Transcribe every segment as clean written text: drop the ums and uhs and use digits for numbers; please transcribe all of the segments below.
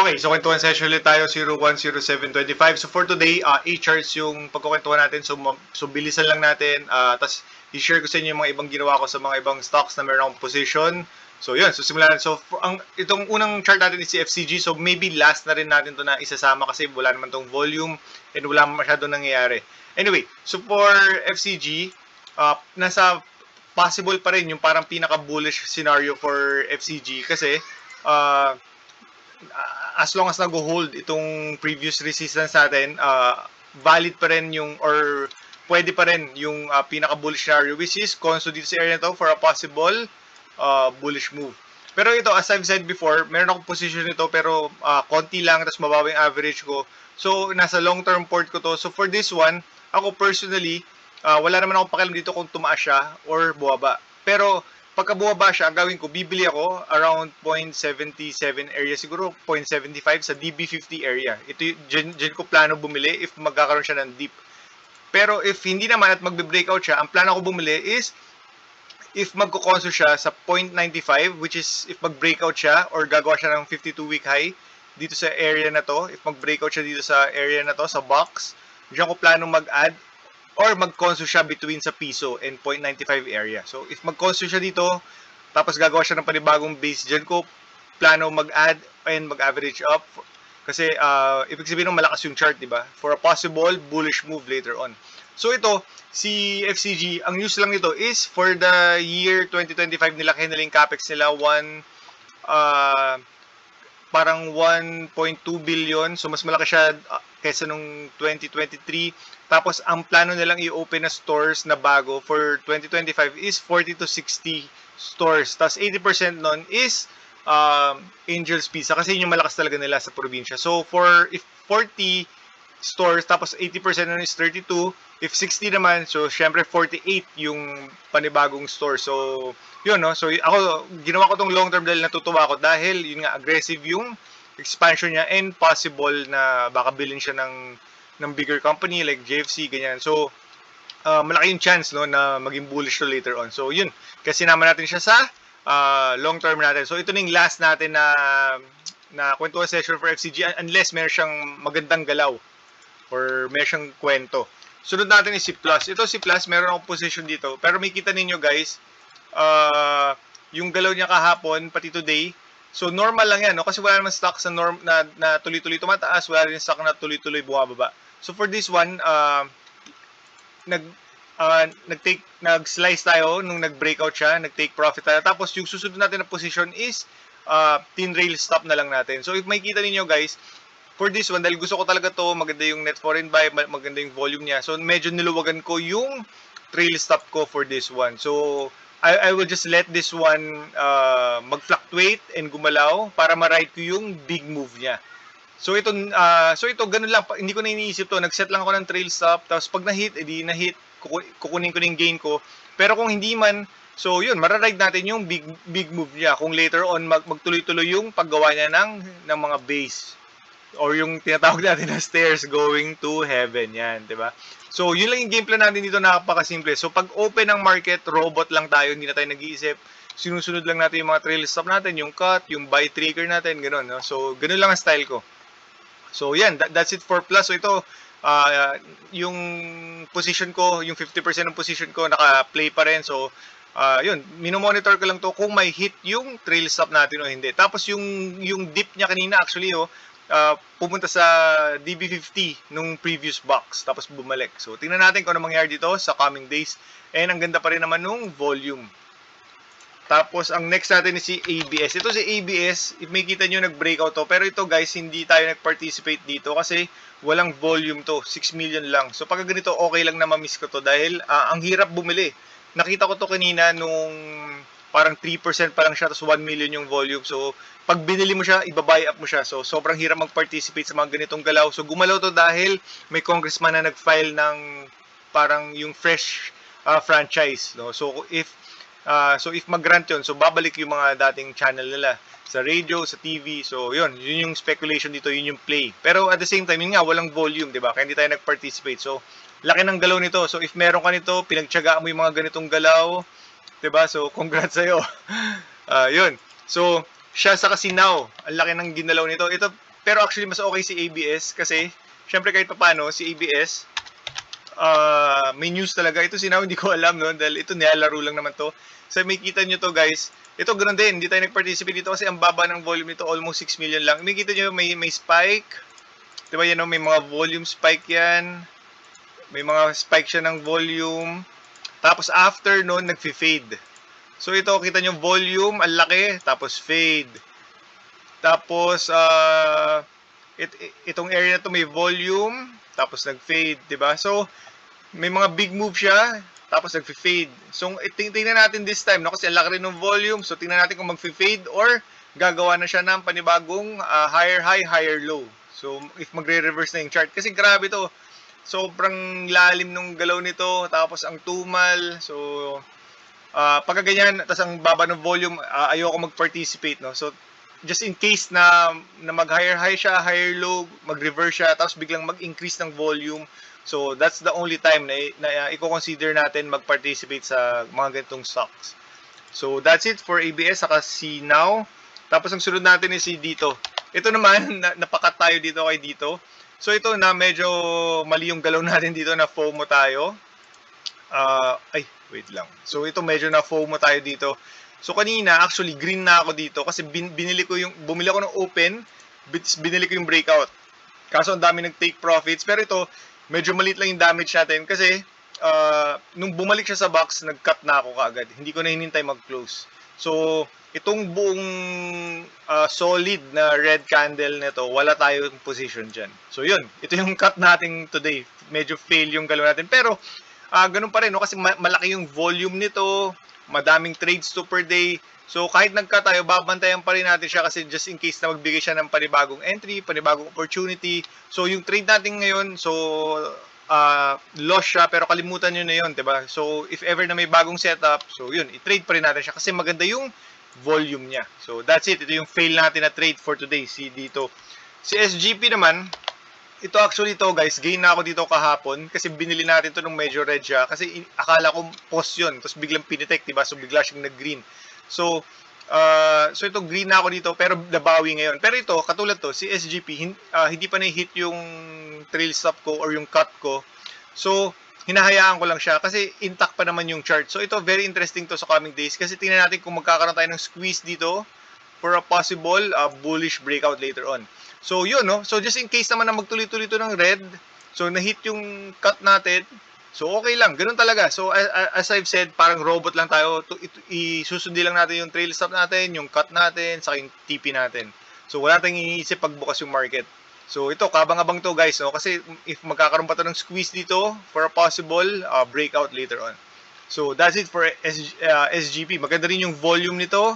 Okay, so kwentuhan session ulit tayo, 010725. So for today, 8 charts yung pagkukwentuhan natin. So bilisan lang natin. Tapos i-share ko sa inyo yung mga ibang ginawa ko sa mga ibang stocks na meron akong position. So yun, so simulan. So itong unang chart natin is si FCG. So maybe last na rin natin to na isasama kasi wala naman tong volume and wala masyado nangyayari. Anyway, so for FCG, nasa possible pa rin yung parang pinaka-bullish scenario for FCG kasi as long as nag-hold itong previous resistance natin, valid pa rin yung, or pwede pa rin yung pinaka-bullish scenario, which is conso dito sa area na to for a possible bullish move. Pero ito, as I've said before, meron akong position nito pero konti lang, tapos mababa yung average ko. So, nasa long-term port ko to. So, for this one, ako personally, wala naman akong pakialam dito kung tumaas siya or buwaba. Pero, pagka bumaba siya, ang gawin ko, bibili ako around 0.77 area, siguro 0.75 sa DB50 area. Ito, dyan ko plano bumili if magkakaroon siya ng dip. Pero if hindi naman at magbe-breakout siya, ang plano ko bumili is if magkukonso siya sa 0.95, which is if mag-breakout siya or gagawa siya ng 52-week high dito sa area na to, if mag-breakout siya dito sa area na to, sa box, dyan ko plano mag-add or mag-conso siya between sa piso and 0.95 area. So, if mag-conso siya dito, tapos gagawa siya ng panibagong base, dyan ko plano mag-add and mag-average up. Kasi, ibig sabihin ng malakas yung chart, diba? For a possible bullish move later on. So, ito, si FCG, ang news lang nito is for the year 2025, nilaki nila yung capex nila, parang 1.2 billion. So, mas malaki siya kaysa nung 2023. Tapos, ang plano nilang i-open na stores na bago for 2025 is 40 to 60 stores. Tapos, 80% nun is Angel's Pizza kasi yun yung malakas talaga nila sa probinsya. So, if 40 stores, tapos 80% nun is 32. If 60 naman, so, syempre 48 yung panibagong store. So, yun, no? So, ako, ginawa ko tong long term dahil natutuwa ako dahil yun nga, aggressive yung expansion niya and possible na baka bilhin siya ng bigger company like JFC, ganyan. So, malaki yung chance, no, na maging bullish to later on. So, yun. Kasi naman natin siya sa long term natin. So, ito na yung last natin na kwentuhan session for FCG unless meron siyang magandang galaw or meron siyang kwento. Sunod natin is si Plus. Ito si Plus, meron akong position dito. Pero may kita ninyo guys, yung galaw niya kahapon, pati today, so normal lang yan, no? Kasi wala naman stock sa na tuloy-tuloy tumataas, wala rin stock na tuloy-tuloy bumababa. So for this one, nag-slice tayo nung nag-breakout siya, nag-take profit tayo. Tapos yung susunod natin na position is thin rail stop na lang natin. So if makikita niyo guys, for this one, dahil gusto ko talaga to, maganda yung net foreign buy, maganda yung volume niya. So medyo niluwagan ko yung trail stop ko for this one. So I will just let this one mag-fluctuate and gumalaw para ma-ride ko yung big move niya. So ito ganun lang, hindi ko na iniisip to. Nag-set lang ako ng trail stop, tapos pag na-hit, edi na-hit, kukunin ko na yung gain ko. Pero kung hindi man, so yun, mara-ride natin yung big move niya. Kung later on magtuloy-tuloy yung paggawa niya ng mga base or yung tinatawag natin na stairs going to heaven, yan, 'di ba? So, yun lang yung game plan natin dito, napakasimple. So, pag open ng market, robot lang tayo, hindi na tayo nag-iisip. Sinusunod lang natin yung mga trail stop natin, yung cut, yung buy trigger natin, gano'n, no? So, gano'n lang ang style ko. So, yan, that's it for Plus. So, ito, yung position ko, yung 50% ng position ko, naka-play pa rin. So, yun, minomonitor ko lang to kung may hit yung trail stop natin o hindi. Tapos, yung dip niya kanina, actually, pumunta sa DB50 nung previous box, tapos bumalik. So, tingnan natin kung ano mangyayari dito sa coming days. And ang ganda pa rin naman nung volume. Tapos, ang next natin is si ABS. Ito si ABS, if may kita nyo, nag-breakout to. Pero ito guys, hindi tayo nag-participate dito kasi walang volume to. 6 million lang. So, pag ganito, okay lang na ma-miss ko to dahil ang hirap bumili. Nakita ko to kanina nung parang 3% pa lang siya, tapos 1 million yung volume. So, pag binili mo siya, iba-buy up mo siya. So, sobrang hirap mag-participate sa mga ganitong galaw. So, gumalaw to dahil may congressman na nag-file ng parang yung fresh franchise. No? So, if mag-grant yun, so babalik yung mga dating channel nila sa radio, sa TV. So, yun yung speculation dito, yun yung play. Pero at the same time, yun nga, walang volume, di ba? Kaya hindi tayo nag-participate. So, laki ng galaw nito. So, if meron ka nito, pinagtyagaan mo yung mga ganitong galaw, di ba? So, congrats sa'yo. Yun. So, siya sa Casino. Ang laki ng ginalaw nito. Ito, pero actually mas okay si ABS kasi syempre kahit paano si ABS may news talaga. Ito Sinaw hindi ko alam no dahil ito nilalaro lang naman to. So may kita nyo to guys. Ito ganoon din, hindi tayo nag-participate dito kasi ang baba ng volume nito, almost 6 million lang. May kita nyo may spike. 'Di ba yan no, may mga volume spike yan. May mga spike siya ng volume. Tapos after noon nagfi-fade. So ito kita nyo volume, ang laki, tapos fade. Tapos itong area na to may volume, tapos nag-fade, 'di ba? So may mga big move siya, tapos nag-fade. So tingnan natin this time no kasi ang laki rin ng volume. So tingnan natin kung mag-fade or gagawa na siya ng panibagong higher high, higher low. So if magre-reverse na yung chart kasi grabe to. Sobrang lalim nung galaw nito, tapos ang tumal. So pagka ganyan, tapos ang baba ng volume, ayoko mag-participate no. So just in case na mag-higher high siya, higher low, mag-reverse siya, tapos biglang mag-increase ng volume. So that's the only time na i-consider natin mag-participate sa mga ganitong stocks. So that's it for ABS saka Sinaw. Tapos ang sunod natin is si dito. Ito naman, napakat tayo dito kay dito. So ito na medyo mali yung galaw natin dito, na FOMO tayo. Wait lang. So ito medyo na FOMO tayo dito. So kanina actually green na ako dito kasi bumili ako ng open, binili ko yung breakout. Kaso ang dami nag-take profits, pero ito medyo maliit lang yung damage natin kasi nung bumalik siya sa box, nag-cut na ako kaagad. Hindi ko na hinintay mag-close. So itong buong solid na red candle nito, wala tayong position dyan. So yun, ito yung cut natin today. Medyo fail yung galaw natin. Pero ganun pa rin, no? Kasi malaki yung volume nito, madaming trades to per day. So kahit nagka tayo, babantayan pa rin natin siya kasi just in case na magbigay siya ng panibagong entry, panibagong opportunity. So yung trade natin ngayon, so loss siya, pero kalimutan nyo na yun, diba? So if ever na may bagong setup, so yun, i-trade pa rin natin siya kasi maganda yung volume niya. So that's it, ito yung fail natin na trade for today. Si dito, si SGP naman, ito actually to guys, gain na ako dito kahapon kasi binili natin to nung medyo red siya kasi akala ko post yun, tapos biglang pinitek, diba? So bigla siyang nag-green. So ito green na ako dito pero nabawi ngayon. Pero ito, katulad to, si SGP, hindi pa na-hit yung trail stop ko or yung cut ko. So hinahayaan ko lang siya kasi intact pa naman yung chart. So ito, very interesting to sa coming days kasi tingnan natin kung magkakaroon tayo ng squeeze dito for a possible bullish breakout later on. So yun, no? So just in case naman na magtuloy-tuloy ito ng red, so na-hit yung cut natin, so okay lang, ganun talaga. So as I've said, parang robot lang tayo, isusundi lang natin yung trail stop natin, yung cut natin, saka yung TP natin. So wala tayong iniisip pagbukas yung market. So ito, kabang-abang to guys, no? Kasi if magkakaroon pa to ng squeeze dito for a possible breakout later on. So that's it for SGP. Maganda rin yung volume nito.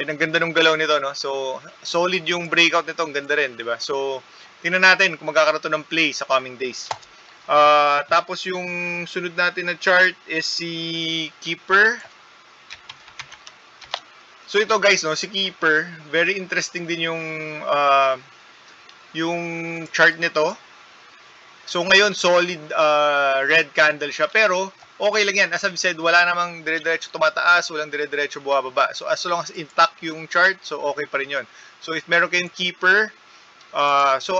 And ang ganda ng galaw nito, no? So, solid yung breakout nito, ang ganda rin, di ba? So, tingnan natin kung magkakaroon to ng play sa coming days. Tapos yung sunod natin na chart is si Keeper. So, ito guys, no? Si Keeper, very interesting din yung chart nito. So, ngayon, solid red candle siya. Pero, okay lang yan. As I've said, wala namang dire-diretso tumataas, walang dire-diretso bumababa. So as long as intact yung chart, so okay pa rin yun. So if meron kayong keeper, as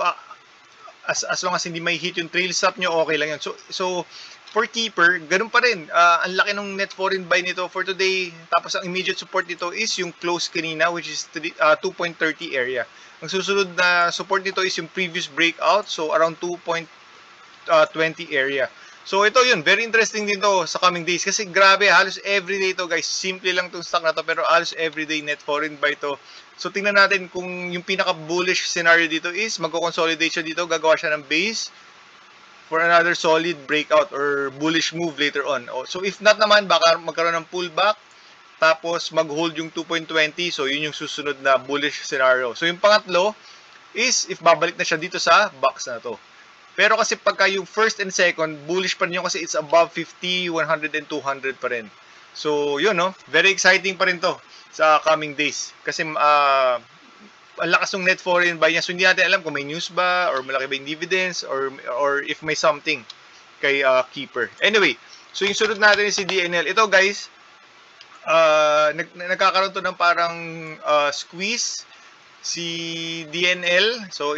long as hindi may hit yung trail stop nyo, okay lang yun. So for keeper, ganun pa rin. Ang laki ng net foreign buy nito for today. Tapos ang immediate support nito is yung close kanina, which is 2.30 area. Ang susunod na support nito is yung previous breakout, so around 2.20 area. So ito yun, very interesting din to sa coming days kasi grabe, halos everyday to guys. Simple lang tong stock na to pero halos everyday net foreign buy to. So tingnan natin kung yung pinaka bullish scenario dito is magko-consolidate siya dito, gagawa siya ng base for another solid breakout or bullish move later on. So if not naman, baka magkaroon ng pullback tapos mag-hold yung 2.20. So yun yung susunod na bullish scenario. So yung pangatlo is if babalik na siya dito sa box na to. Pero kasi pagka yung first and second, bullish pa rin yun kasi it's above 50, 100, and 200 pa rin. So, yun, no? Very exciting pa rin to sa coming days. Kasi, ang lakas ng net foreign buy niya. So, hindi natin alam kung may news ba, or malaki ba yung dividends, or if may something kay Keeper. Anyway, so yung sunod natin is si DNL. Ito, guys, nagkakaroon to ng parang squeeze si DNL. So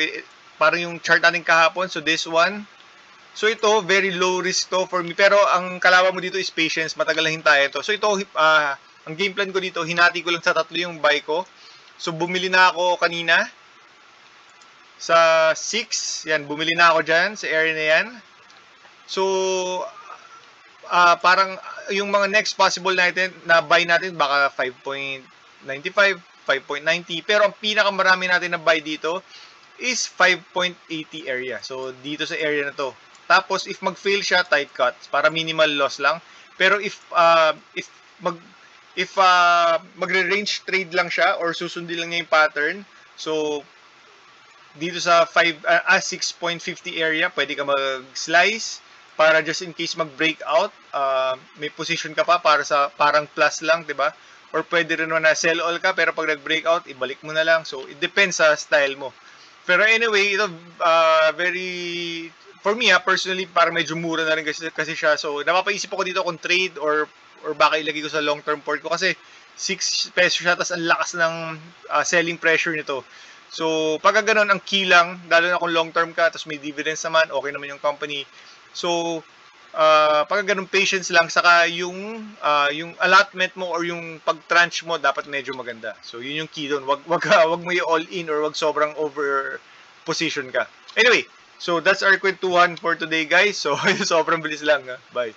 parang yung chart natin kahapon. So this one. So ito, very low risk to for me. Pero ang kalaban mo dito is patience. Matagal na hintayin to. So ito, ang game plan ko dito, hinati ko lang sa tatlo yung buy ko. So bumili na ako kanina sa 6. Yan, bumili na ako dyan sa area na yan. So, parang yung mga next possible natin na buy natin, baka 5.95, 5.90. Pero ang pinakamarami natin na buy dito is 5.80 area. So, dito sa area na to. Tapos, if mag-fail siya, tight cuts para minimal loss lang. Pero if magre-range trade lang siya or susundin lang niya yung pattern, so dito sa 6.50 area, pwede ka mag-slice para just in case mag-breakout, may position ka pa para sa parang plus lang, 'di ba? Or pwede rin na sell all ka pero pag nag-breakout, ibalik mo na lang. So it depends sa style mo. Pero anyway, ito very for me personally, parang medyo mura na rin kasi siya. So napapaisip ako dito kung trade or baka ilagay ko sa long-term port ko kasi 6 pesos siya, tapos ang lakas ng selling pressure nito. So, pagka ganun, ang key lang, lalo na kung long-term ka, tapos may dividends naman, okay naman yung company. So, pagka ganun, patience lang, saka yung allotment mo or yung pag-tranche mo, dapat medyo maganda. So, yun yung key doon. Wag mo yung all-in or wag sobrang over-position ka. Anyway, so that's our kwentuhan for today, guys. So, sobrang bilis lang. Bye.